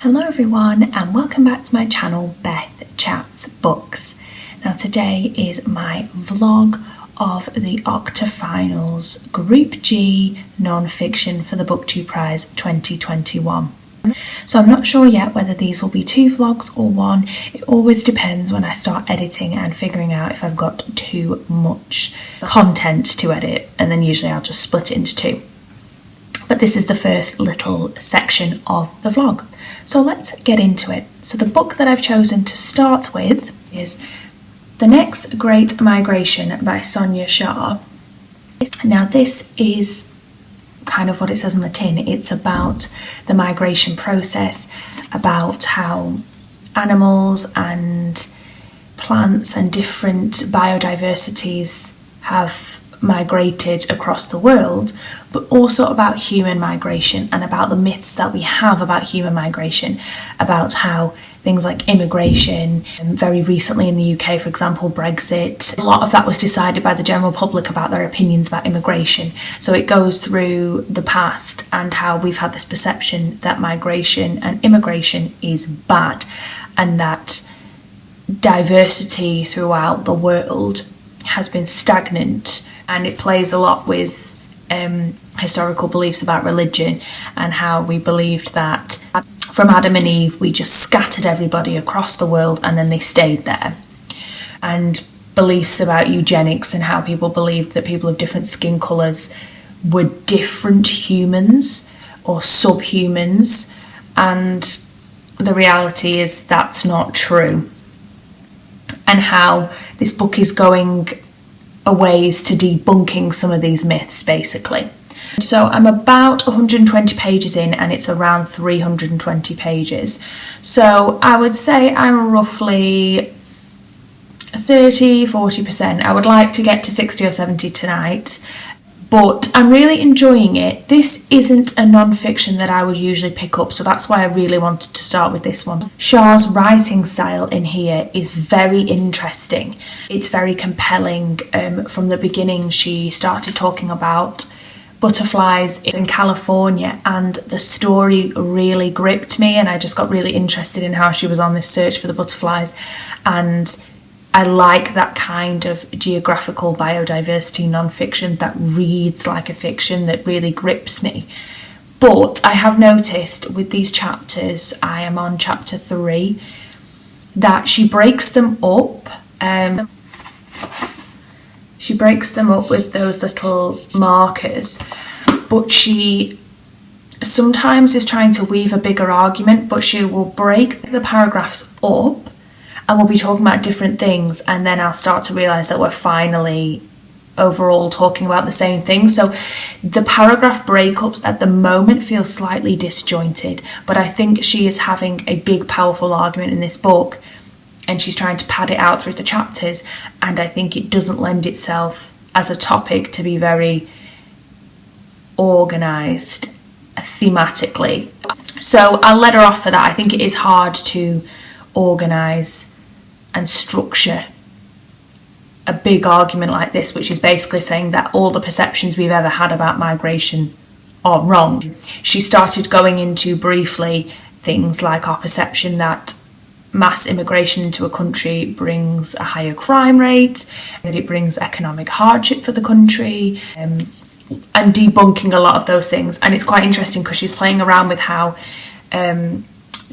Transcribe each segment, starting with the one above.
Hello everyone and welcome back to my channel BethChatsBooks. Now today is my vlog of the Octofinals Group G non-fiction for the Booktube Prize 2021. So I'm not sure yet whether these will be two vlogs or one. It always depends when I start editing and figuring out if I've got too much content to edit, and then usually I'll just split it into two. But this is the first little section of the vlog. So let's get into it. So the book that I've chosen to start with is The Next Great Migration by Sonia Shah. Now this is kind of what it says on the tin. It's about the migration process, about how animals and plants and different biodiversities have migrated across the world, but also about human migration and about the myths that we have about human migration, about how things like immigration, and very recently in the UK, for example, Brexit, a lot of that was decided by the general public about their opinions about immigration. So it goes through the past and how we've had this perception that migration and immigration is bad, and that diversity throughout the world has been stagnant. And it plays a lot with historical beliefs about religion and how we believed that from Adam and Eve we just scattered everybody across the world and then they stayed there. And beliefs about eugenics and how people believed that people of different skin colours were different humans or subhumans, and the reality is that's not true. And how this book is going ways to debunking some of these myths, basically. So I'm about 120 pages in and it's around 320 pages. So I would say I'm roughly 30-40%. I would like to get to 60 or 70 tonight, but I'm really enjoying it. This isn't a non-fiction that I would usually pick up, so that's why I really wanted to start with this one. Shah's writing style in here is very interesting. It's very compelling. From the beginning, she started talking about butterflies in California, and the story really gripped me, and I just got really interested in how she was on this search for the butterflies. And I like that kind of geographical biodiversity non-fiction that reads like a fiction, that really grips me. But I have noticed with these chapters, I am on chapter 3, that she breaks them up. She breaks them up with those little markers, but she sometimes is trying to weave a bigger argument, but she will break the paragraphs up and we'll be talking about different things, and then I'll start to realise that we're finally overall talking about the same thing. So the paragraph breakups at the moment feel slightly disjointed, but I think she is having a big, powerful argument in this book, and she's trying to pad it out through the chapters, and I think it doesn't lend itself as a topic to be very organised thematically. So I'll let her off for that. I think it is hard to organise and structure a big argument like this, which is basically saying that all the perceptions we've ever had about migration are wrong. She started going into briefly things like our perception that mass immigration into a country brings a higher crime rate, that it brings economic hardship for the country, and debunking a lot of those things. And it's quite interesting because she's playing around with how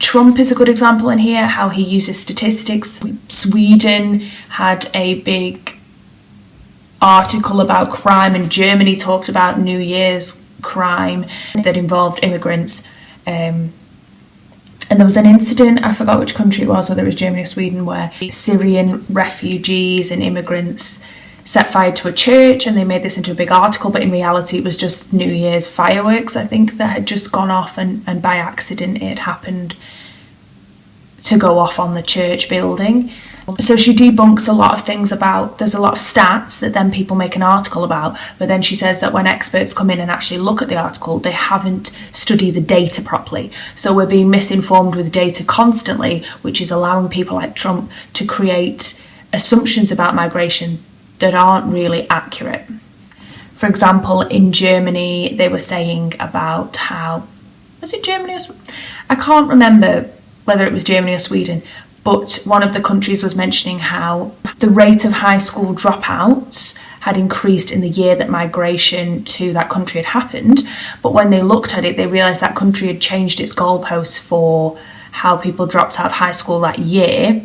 Trump is a good example in here, how he uses statistics. Sweden had a big article about crime, and Germany talked about New Year's crime that involved immigrants. And there was an incident, I forgot which country it was, whether it was Germany or Sweden, where Syrian refugees and immigrants set fire to a church, and they made this into a big article, but in reality it was just New Year's fireworks, I think, that had just gone off, and by accident it happened to go off on the church building. So she debunks a lot of things about, there's a lot of stats that then people make an article about, but then she says that when experts come in and actually look at the article, they haven't studied the data properly. So we're being misinformed with data constantly, which is allowing people like Trump to create assumptions about migration that aren't really accurate. For example, in Germany, they were saying about how, was it Germany or something? I can't remember whether it was Germany or Sweden, but one of the countries was mentioning how the rate of high school dropouts had increased in the year that migration to that country had happened. But when they looked at it, they realised that country had changed its goalposts for how people dropped out of high school that year.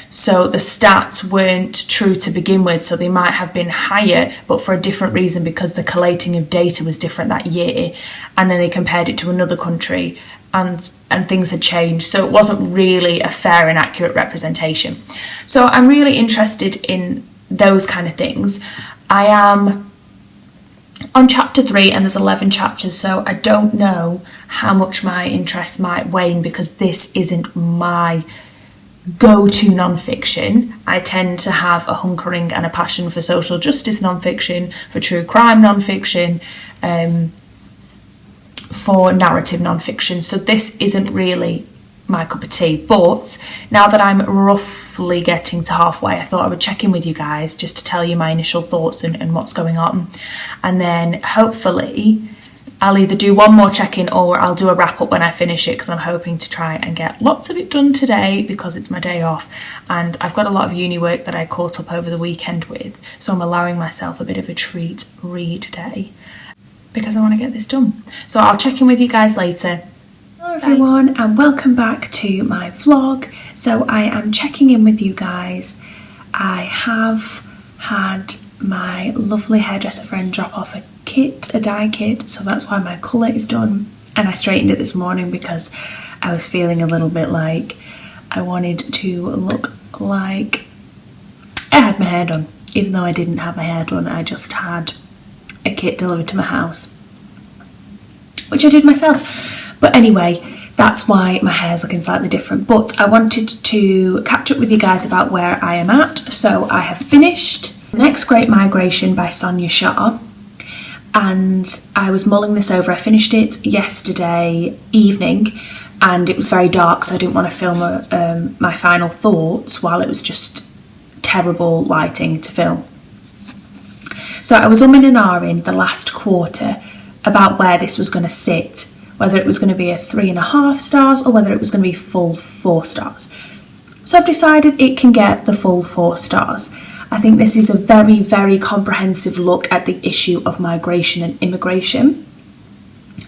So the stats weren't true to begin with, so they might have been higher, but for a different reason, because the collating of data was different that year. And then they compared it to another country, and things had changed. So it wasn't really a fair and accurate representation. So I'm really interested in those kind of things. I am on chapter 3, and there's 11 chapters, so I don't know how much my interest might wane, because this isn't my go-to non-fiction. I tend to have a hunkering and a passion for social justice non-fiction, for true crime non-fiction, for narrative non-fiction. So this isn't really my cup of tea. But now that I'm roughly getting to halfway, I thought I would check in with you guys just to tell you my initial thoughts and what's going on. And then hopefully I'll either do one more check-in or I'll do a wrap-up when I finish it, because I'm hoping to try and get lots of it done today because it's my day off, and I've got a lot of uni work that I caught up over the weekend with, so I'm allowing myself a bit of a treat read day because I want to get this done. So I'll check in with you guys later. Hello everyone, and welcome back to my vlog. So I am checking in with you guys. I have had my lovely hairdresser friend drop off a dye kit, so that's why my colour is done, and I straightened it this morning because I was feeling a little bit like I wanted to look like I had my hair done, even though I didn't have my hair done. I just had a kit delivered to my house, which I did myself. But anyway, that's why my hair's looking slightly different. But I wanted to catch up with you guys about where I am at. So I have finished The Next Great Migration by Sonia Shah, and I was mulling this over. I finished it yesterday evening, and it was very dark, so I didn't want to film my final thoughts while it was just terrible lighting to film. So I was umming and ahhing the last quarter about where this was going to sit, whether it was going to be a 3.5 stars or whether it was going to be full 4 stars. So I've decided it can get the full 4 stars. I think this is a very, very comprehensive look at the issue of migration and immigration.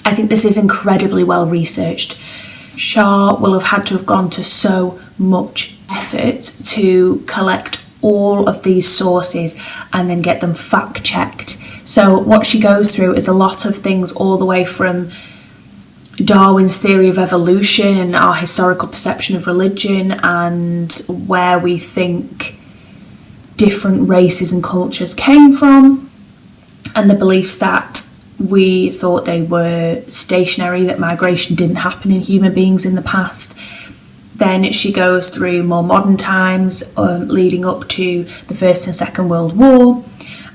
I think this is incredibly well researched. Shah will have had to have gone to so much effort to collect all of these sources and then get them fact checked. So what she goes through is a lot of things, all the way from Darwin's theory of evolution and our historical perception of religion and where we think different races and cultures came from, and the beliefs that we thought they were stationary, that migration didn't happen in human beings in the past. Then she goes through more modern times, leading up to the First and Second World War,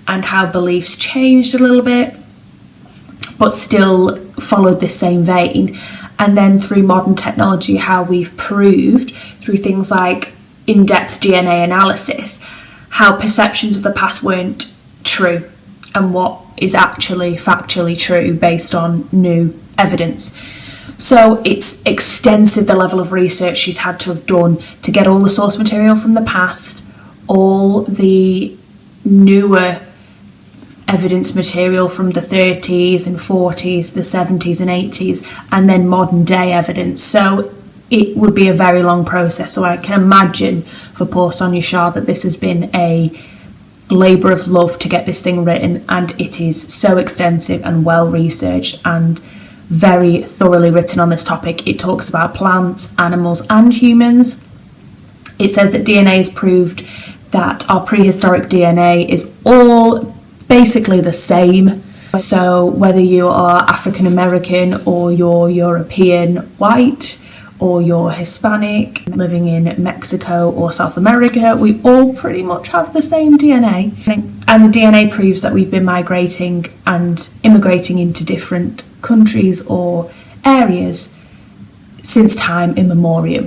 and how beliefs changed a little bit, but still followed this same vein. And then through modern technology, how we've proved through things like in-depth DNA analysis how perceptions of the past weren't true and what is actually factually true based on new evidence. So it's extensive, the level of research she's had to have done to get all the source material from the past, all the newer evidence material from the 30s and 40s, the 70s and 80s, and then modern day evidence. So it would be a very long process. So I can imagine for poor Sonia Shah that this has been a labour of love to get this thing written, and it is so extensive and well researched and very thoroughly written on this topic. It talks about plants, animals and humans. It says that DNA has proved that our prehistoric DNA is all basically the same. So whether you are African American or you're European white or you're Hispanic living in Mexico or South America, we all pretty much have the same DNA. And the DNA proves that we've been migrating and immigrating into different countries or areas since time immemorial,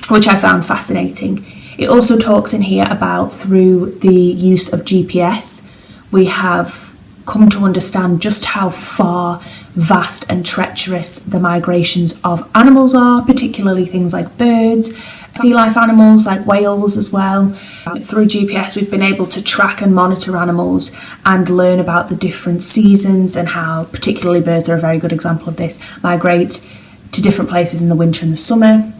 which I found fascinating. It also talks in here about through the use of GPS, we have come to understand just how far vast and treacherous the migrations of animals are, particularly things like birds, sea life animals like whales as well. Through GPS we've been able to track and monitor animals and learn about the different seasons and how, particularly birds are a very good example of this, migrate to different places in the winter and the summer.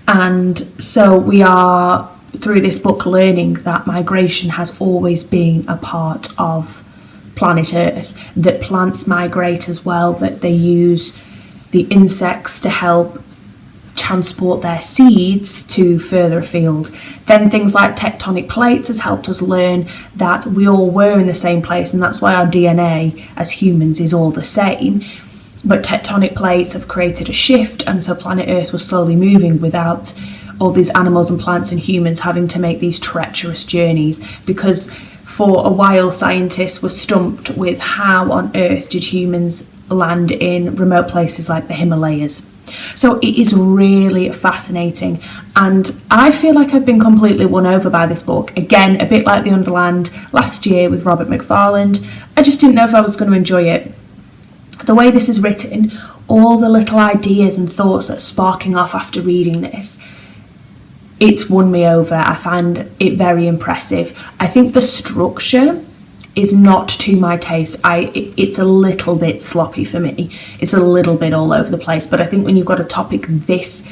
And so we are, through this book, learning that migration has always been a part of planet Earth, that plants migrate as well, that they use the insects to help transport their seeds to further afield. Then things like tectonic plates has helped us learn that we all were in the same place, and that's why our DNA as humans is all the same. But tectonic plates have created a shift, and so planet Earth was slowly moving without all these animals and plants and humans having to make these treacherous journeys, because for a while scientists were stumped with how on earth did humans land in remote places like the Himalayas. So it is really fascinating, and I feel like I've been completely won over by this book. Again, a bit like The Underland last year with Robert McFarland. I just didn't know if I was going to enjoy it. The way this is written, all the little ideas and thoughts that are sparking off after reading this, it's won me over. I find it very impressive. I think the structure is not to my taste. It's a little bit sloppy for me. It's a little bit all over the place. But I think when you've got a topic this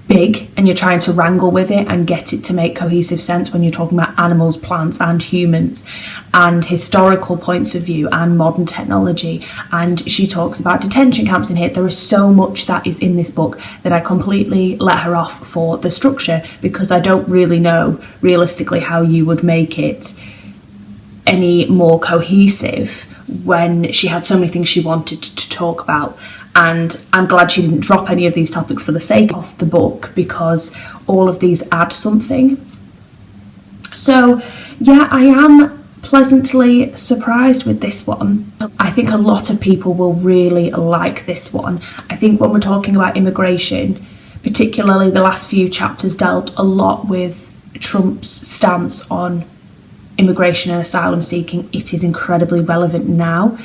big and you're trying to wrangle with it and get it to make cohesive sense when you're talking about animals, plants and humans and historical points of view and modern technology, and she talks about detention camps in here, there is so much that is in this book that I completely let her off for the structure, because I don't really know realistically how you would make it any more cohesive when she had so many things she wanted to talk about. And I'm glad she didn't drop any of these topics for the sake of the book, because all of these add something. So yeah, I am pleasantly surprised with this one. I think a lot of people will really like this one. I think when we're talking about immigration, particularly the last few chapters dealt a lot with Trump's stance on immigration and asylum seeking. It is incredibly relevant now.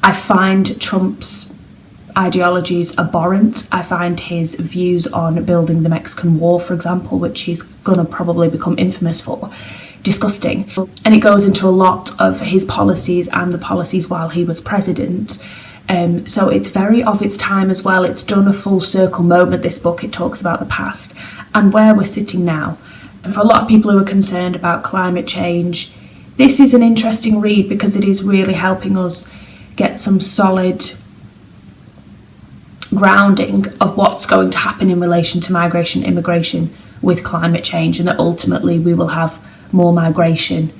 I find Trump's ideologies abhorrent. I find his views on building the Mexican Wall, for example, which he's going to probably become infamous for, disgusting. And it goes into a lot of his policies and the policies while he was president. So it's very of its time as well. It's done a full circle moment, this book. It talks about the past and where we're sitting now. And for a lot of people who are concerned about climate change, this is an interesting read, because it is really helping us get some solid grounding of what's going to happen in relation to migration, immigration with climate change, and that ultimately we will have more migration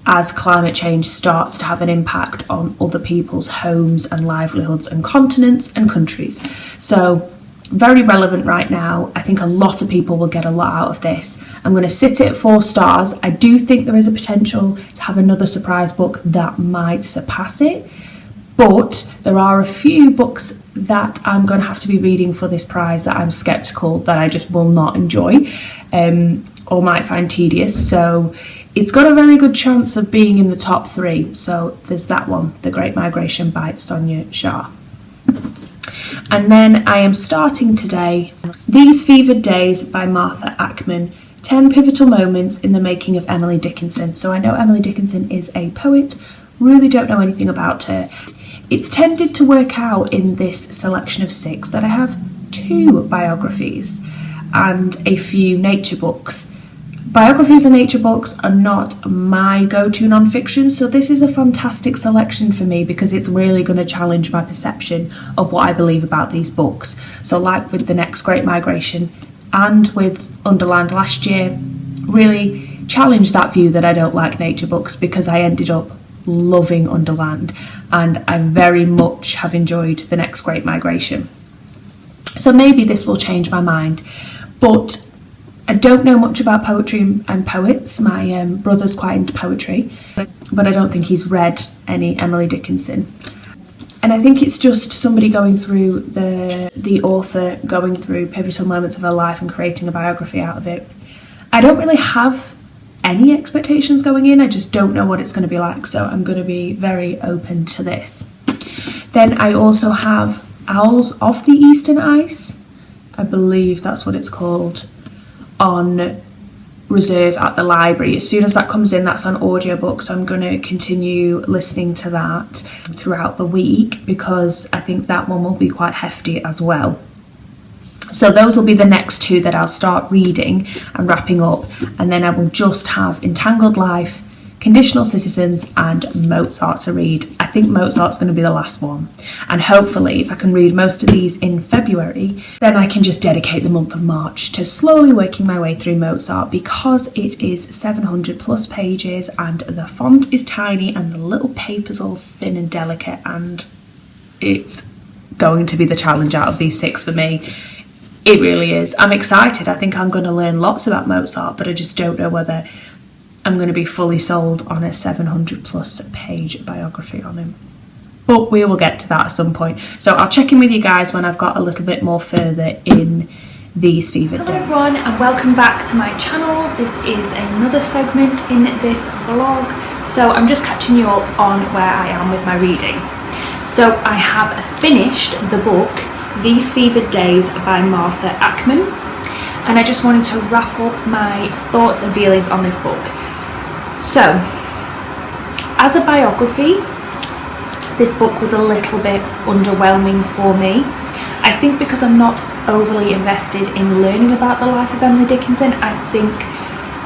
as climate change starts to have an impact on other people's homes and livelihoods and continents and countries. So very relevant right now. I think a lot of people will get a lot out of this. I'm going to sit it at 4 stars. I do think there is a potential to have another surprise book that might surpass it, but there are a few books that I'm going to have to be reading for this prize that I'm sceptical that I just will not enjoy or might find tedious. So it's got a very good chance of being in the top 3. So there's that one, The Great Migration by Sonia Shah. And then I am starting today These Fevered Days by Martha Ackman, 10 pivotal moments in the making of Emily Dickinson. So I know Emily Dickinson is a poet, really don't know anything about her. It's tended to work out in this selection of 6 that I have 2 biographies and a few nature books. Biographies and nature books are not my go-to non-fiction, so this is a fantastic selection for me because it's really going to challenge my perception of what I believe about these books. So like with The Next Great Migration and with Underland last year, really challenged that view that I don't like nature books, because I ended up loving Underland and I very much have enjoyed The Next Great Migration. So maybe this will change my mind, but I don't know much about poetry and poets. My brother's quite into poetry, but I don't think he's read any Emily Dickinson. And I think it's just somebody going through, the author going through pivotal moments of her life and creating a biography out of it. I don't really have any expectations going in. I just don't know what it's going to be like, so I'm going to be very open to this. Then I also have Owls of the Eastern Ice, I believe that's what it's called, on reserve at the library. As soon as that comes in, that's on audiobook, so I'm going to continue listening to that throughout the week because I think that one will be quite hefty as well. So those will be the next two that I'll start reading and wrapping up, and then I will just have Entangled Life, Conditional Citizens and Mozart to read. I think Mozart's going to be the last one, and hopefully if I can read most of these in February, then I can just dedicate the month of March to slowly working my way through Mozart, because it is 700 plus pages and the font is tiny and the little paper's all thin and delicate, and it's going to be the challenge out of these 6 for me. It really is. I'm excited. I think I'm going to learn lots about Mozart, but I just don't know whether I'm going to be fully sold on a 700 plus page biography on him. But we will get to that at some point. So I'll check in with you guys when I've got a little bit more further in these fevered days. Hello everyone, and welcome back to my channel. This is another segment in this vlog. So I'm just catching you up on where I am with my reading. So I have finished the book These Fevered Days by Martha Ackman, and I just wanted to wrap up my thoughts and feelings on this book. So, as a biography, this book was a little bit underwhelming for me. I think because I'm not overly invested in learning about the life of Emily Dickinson, I think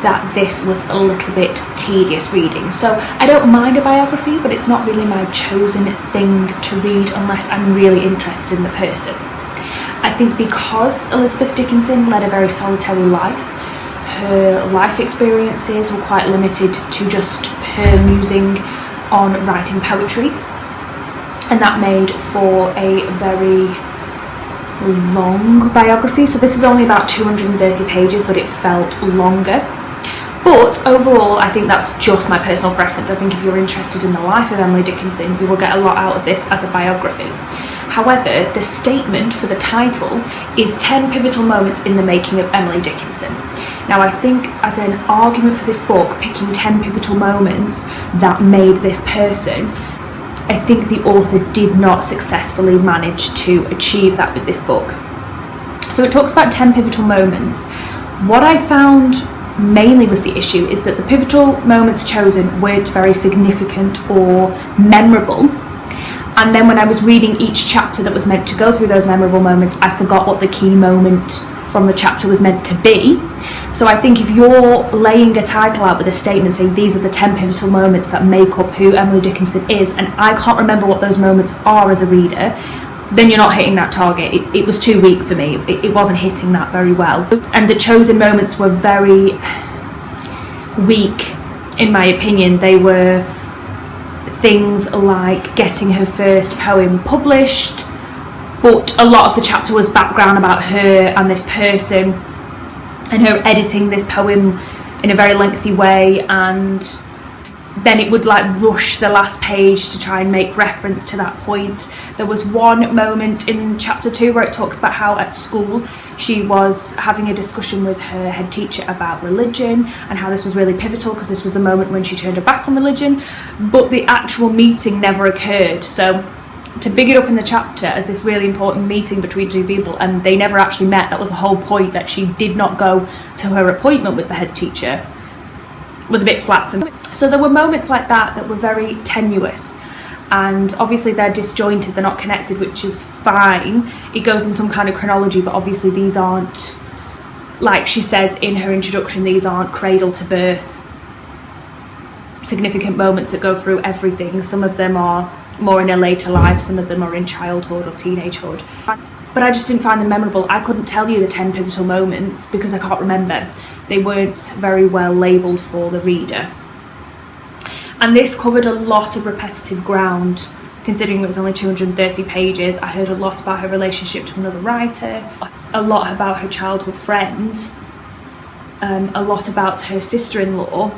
that this was a little bit tedious reading. So I don't mind a biography, but it's not really my chosen thing to read unless I'm really interested in the person. I think because Elizabeth Dickinson led a very solitary life, her life experiences were quite limited to just her musing on writing poetry, and that made for a very long biography. So this is only about 230 pages, but it felt longer. But overall, I think that's just my personal preference. I think if you're interested in the life of Emily Dickinson, you will get a lot out of this as a biography. However, the statement for the title is 10 pivotal moments in the making of Emily Dickinson. Now, I think as an argument for this book, picking 10 pivotal moments that made this person, I think the author did not successfully manage to achieve that with this book. So it talks about 10 pivotal moments. What I found mainly was the issue is that the pivotal moments chosen weren't very significant or memorable. And then when I was reading each chapter that was meant to go through those memorable moments, I forgot what the key moment from the chapter was meant to be. So I think if you're laying a title out with a statement saying these are the 10 pivotal moments that make up who Emily Dickinson is, and I can't remember what those moments are as a reader, then you're not hitting that target. It was too weak for me. It wasn't hitting that very well. And the chosen moments were very weak, in my opinion. They were things like getting her first poem published, but a lot of the chapter was background about her and this person and her editing this poem in a very lengthy way, and then it would like rush the last page to try and make reference to that point. There was one moment in chapter 2 where it talks about how at school she was having a discussion with her head teacher about religion and how this was really pivotal because this was the moment when she turned her back on religion, but the actual meeting never occurred. So to big it up in the chapter as this really important meeting between two people, and they never actually met, that was the whole point, that she did not go to her appointment with the head teacher, was a bit flat for me. So there were moments like that were very tenuous, and obviously they're disjointed, they're not connected, which is fine. It goes in some kind of chronology, but obviously these aren't, like she says in her introduction, these aren't cradle to birth significant moments that go through everything. Some of them are more in her later life, some of them are in childhood or teenagehood. But I just didn't find them memorable. I couldn't tell you the 10 pivotal moments because I can't remember. They weren't very well labelled for the reader. And this covered a lot of repetitive ground, considering it was only 230 pages. I heard a lot about her relationship to another writer, a lot about her childhood friend, a lot about her sister-in-law.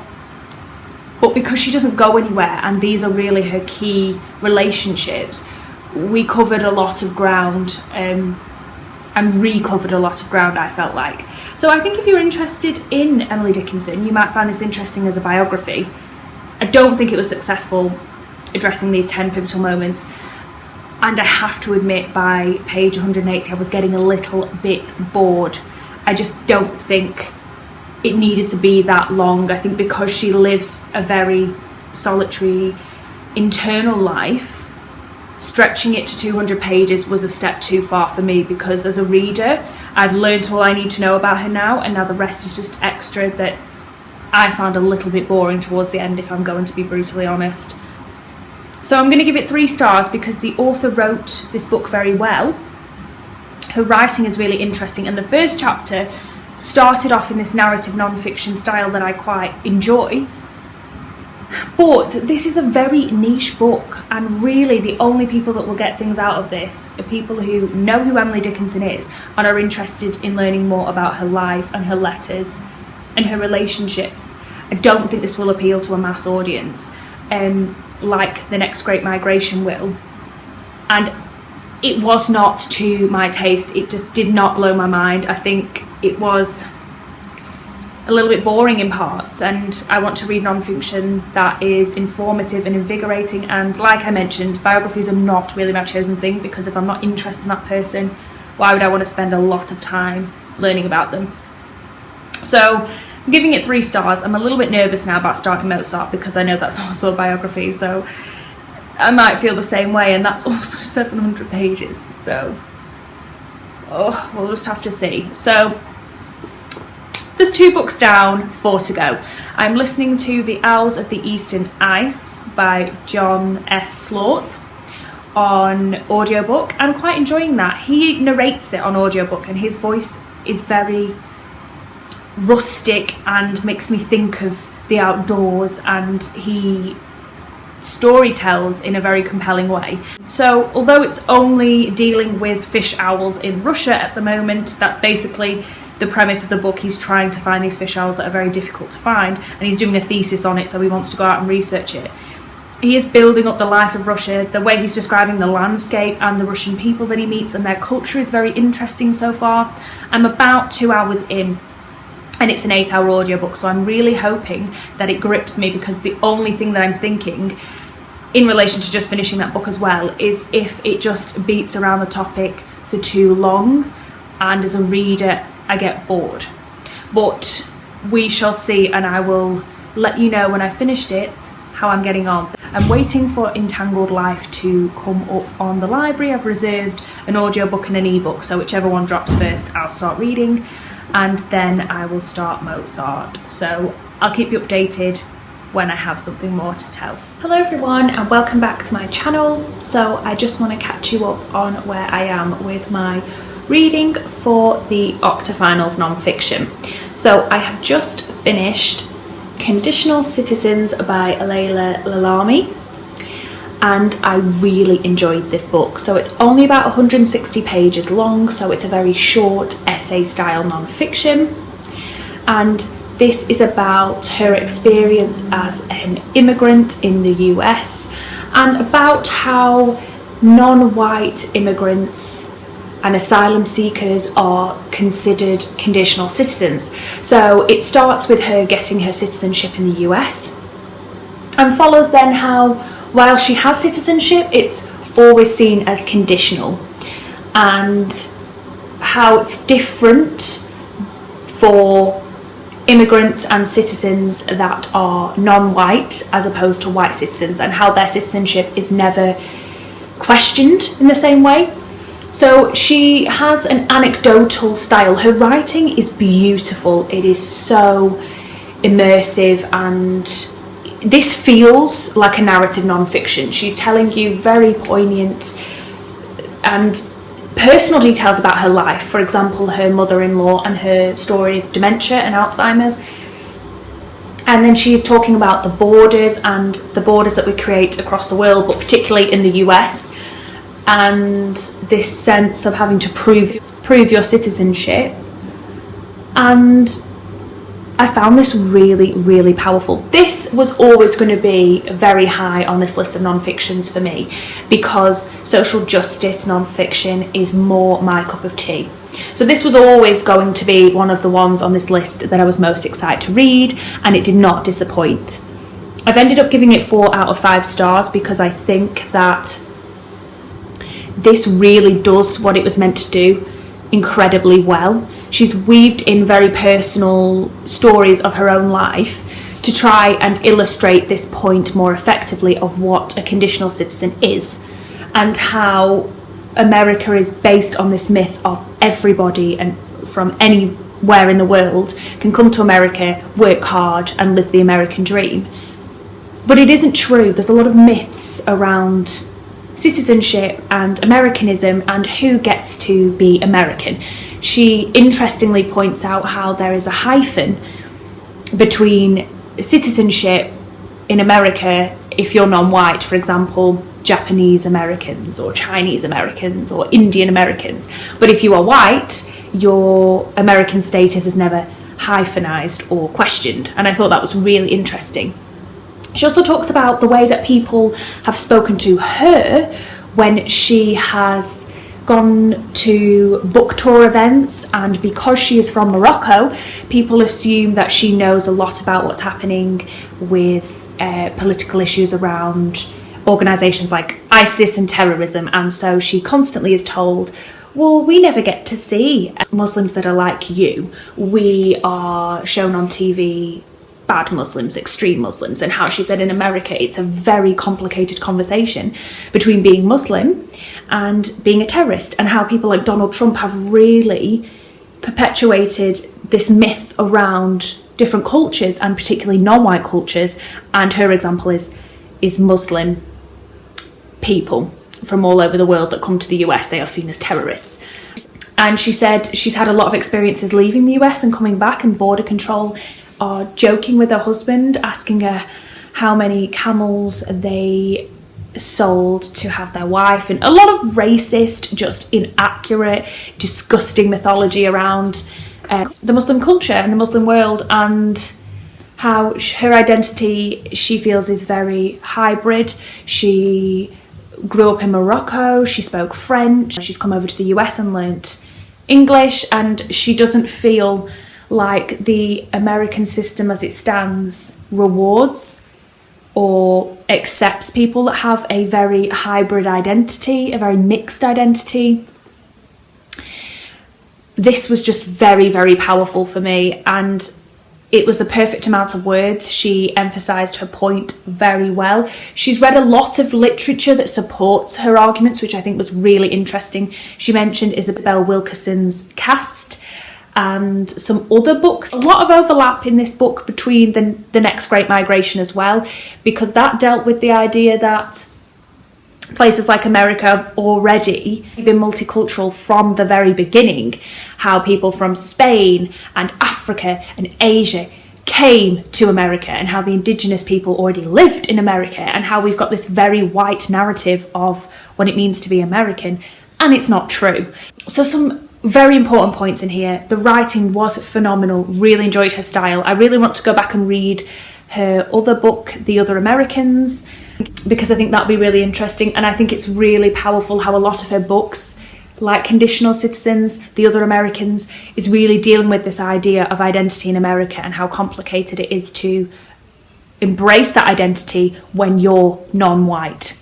But because she doesn't go anywhere, and these are really her key relationships, we covered a lot of ground and recovered a lot of ground, I felt like. So I think if you're interested in Emily Dickinson, you might find this interesting as a biography. I don't think it was successful addressing these 10 pivotal moments. And I have to admit, by page 180, I was getting a little bit bored. I just don't think it needed to be that long. I think because she lives a very solitary internal life, stretching it to 200 pages was a step too far for me, because as a reader, I've learned all I need to know about her now, and now the rest is just extra that I found a little bit boring towards the end, if I'm going to be brutally honest. So I'm going to give it 3 stars because the author wrote this book very well. Her writing is really interesting, and the first chapter started off in this narrative non-fiction style that I quite enjoy. But this is a very niche book, and really the only people that will get things out of this are people who know who Emily Dickinson is and are interested in learning more about her life and her letters and her relationships. I don't think this will appeal to a mass audience, like The Next Great Migration will. And it was not to my taste. It just did not blow my mind. I think it was a little bit boring in parts, and I want to read non-fiction that is informative and invigorating. And like I mentioned, biographies are not really my chosen thing, because if I'm not interested in that person, why would I want to spend a lot of time learning about them? So I'm giving it 3 stars. I'm a little bit nervous now about starting Mozart, because I know that's also a biography, so I might feel the same way, and that's also 700 pages, so we'll just have to see. So there's 2 books down, 4 to go. I'm listening to The Owls of the Eastern Ice by John S. Slaught on audiobook. I'm quite enjoying that. He narrates it on audiobook, and his voice is very rustic and makes me think of the outdoors, and he story tells in a very compelling way. So although it's only dealing with fish owls in Russia at the moment, that's basically the premise of the book. He's trying to find these fish owls that are very difficult to find, and he's doing a thesis on it, so he wants to go out and research it. He is building up the life of Russia. The way he's describing the landscape and the Russian people that he meets and their culture is very interesting so far. I'm about 2 hours in, and it's an 8-hour audiobook, so I'm really hoping that it grips me, because the only thing that I'm thinking in relation to just finishing that book as well is if it just beats around the topic for too long, and as a reader I get bored. But we shall see, and I will let you know when I've finished it how I'm getting on. I'm waiting for Entangled Life to come up on the library. I've reserved an audiobook and an ebook, so whichever one drops first I'll start reading, and then I will start Mozart. So I'll keep you updated when I have something more to tell. Hello everyone, and welcome back to my channel. So I just want to catch you up on where I am with my reading for the Octofinals non-fiction. So I have just finished Conditional Citizens by Leila Lalami, and I really enjoyed this book. So it's only about 160 pages long, so it's a very short essay style non-fiction, and this is about her experience as an immigrant in the US, and about how non-white immigrants and asylum seekers are considered conditional citizens. So it starts with her getting her citizenship in the US, and follows then how, while she has citizenship, it's always seen as conditional, and how it's different for immigrants and citizens that are non-white as opposed to white citizens, and how their citizenship is never questioned in the same way. So she has an anecdotal style. Her writing is beautiful. It is so immersive, and this feels like a narrative non-fiction. She's telling you very poignant and personal details about her life. For example, her mother-in-law and her story of dementia and Alzheimer's. And then she's talking about the borders and the borders that we create across the world, but particularly in the US, and this sense of having to prove your citizenship. And I found this really, really powerful. This was always going to be very high on this list of non-fictions for me, because social justice non-fiction is more my cup of tea. So this was always going to be one of the ones on this list that I was most excited to read, and it did not disappoint. I've ended up giving it 4 out of 5 stars, because I think that this really does what it was meant to do incredibly well. She's weaved in very personal stories of her own life to try and illustrate this point more effectively of what a conditional citizen is, and how America is based on this myth of everybody and from anywhere in the world can come to America, work hard and live the American dream. But it isn't true. There's a lot of myths around citizenship and Americanism and who gets to be American. She interestingly points out how there is a hyphen between citizenship in America if you're non-white, for example, Japanese Americans or Chinese Americans or Indian Americans. But if you are white, your American status is never hyphenized or questioned. And I thought that was really interesting. She also talks about the way that people have spoken to her when she has gone to book tour events, and because she is from Morocco, people assume that she knows a lot about what's happening with political issues around organisations like ISIS and terrorism, and so she constantly is told, well, we never get to see Muslims that are like you. We are shown on TV bad Muslims, extreme Muslims, and how she said in America it's a very complicated conversation between being Muslim and being a terrorist, and how people like Donald Trump have really perpetuated this myth around different cultures, and particularly non-white cultures, and her example is Muslim people from all over the world that come to the US. They are seen as terrorists. And she said she's had a lot of experiences leaving the US and coming back, and border control are joking with her husband, asking her how many camels they sold to have their wife, and a lot of racist, just inaccurate, disgusting mythology around the Muslim culture and the Muslim world, and how her identity, she feels, is very hybrid. She grew up in Morocco, she spoke French, she's come over to the US and learnt English, and she doesn't feel like the American system as it stands rewards or accepts people that have a very hybrid identity, a very mixed identity. This was just very, very powerful for me, and it was the perfect amount of words. She emphasised her point very well. She's read a lot of literature that supports her arguments, which I think was really interesting. She mentioned Isabel Wilkerson's Caste and some other books. A lot of overlap in this book between the Next Great Migration as well, because that dealt with the idea that places like America have already been multicultural from the very beginning, how people from Spain and Africa and Asia came to America, and how the indigenous people already lived in America, and how we've got this very white narrative of what it means to be American, and it's not true. So some very important points in here. The writing was phenomenal, really enjoyed her style. I really want to go back and read her other book, The Other Americans, because I think that'll be really interesting, and I think it's really powerful how a lot of her books, like Conditional Citizens, The Other Americans, is really dealing with this idea of identity in America and how complicated it is to embrace that identity when you're non-white.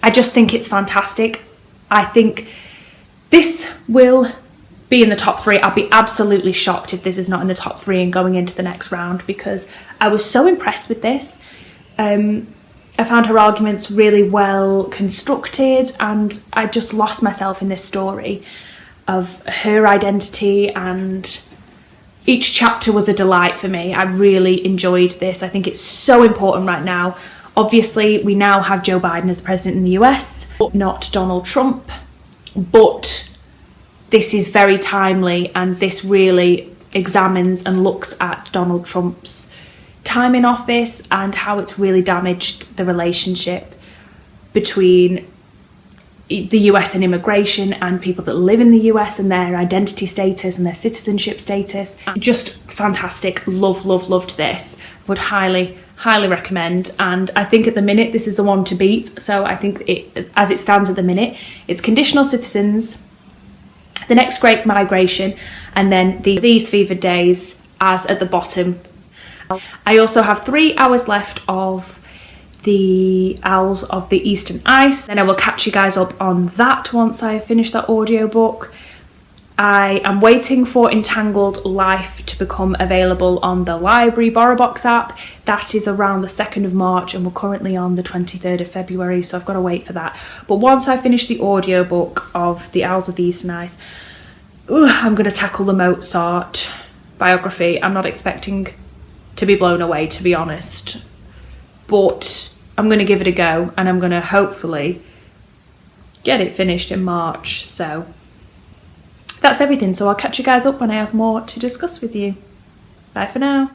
I just think it's fantastic. I think this will be in the top 3. I'll be absolutely shocked if this is not in the top 3 and going into the next round, because I was so impressed with this. I found her arguments really well constructed, and I just lost myself in this story of her identity, and each chapter was a delight for me. I really enjoyed this. I think it's so important right now. Obviously, we now have Joe Biden as the president in the US, not Donald Trump, but this is very timely, and this really examines and looks at Donald Trump's time in office and how it's really damaged the relationship between the US and immigration and people that live in the US and their identity status and their citizenship status. Just fantastic. Loved this. Would highly recommend, and I think at the minute this is the one to beat. So I think as it stands at the minute, it's Conditional Citizens, The Next Great Migration, and then These Fevered Days as at the bottom. I also have 3 hours left of the Owls of the Eastern Ice. Then I will catch you guys up on that once I finish that audiobook. I am waiting for Entangled Life to become available on the library BorrowBox app. That is around the 2nd of March and we're currently on the 23rd of February, so I've got to wait for that. But once I finish the audiobook of The Owls of the Eastern Ice, I'm going to tackle the Mozart biography. I'm not expecting to be blown away, to be honest. But I'm going to give it a go and I'm going to hopefully get it finished in March. So that's everything. So I'll catch you guys up when I have more to discuss with you. Bye for now.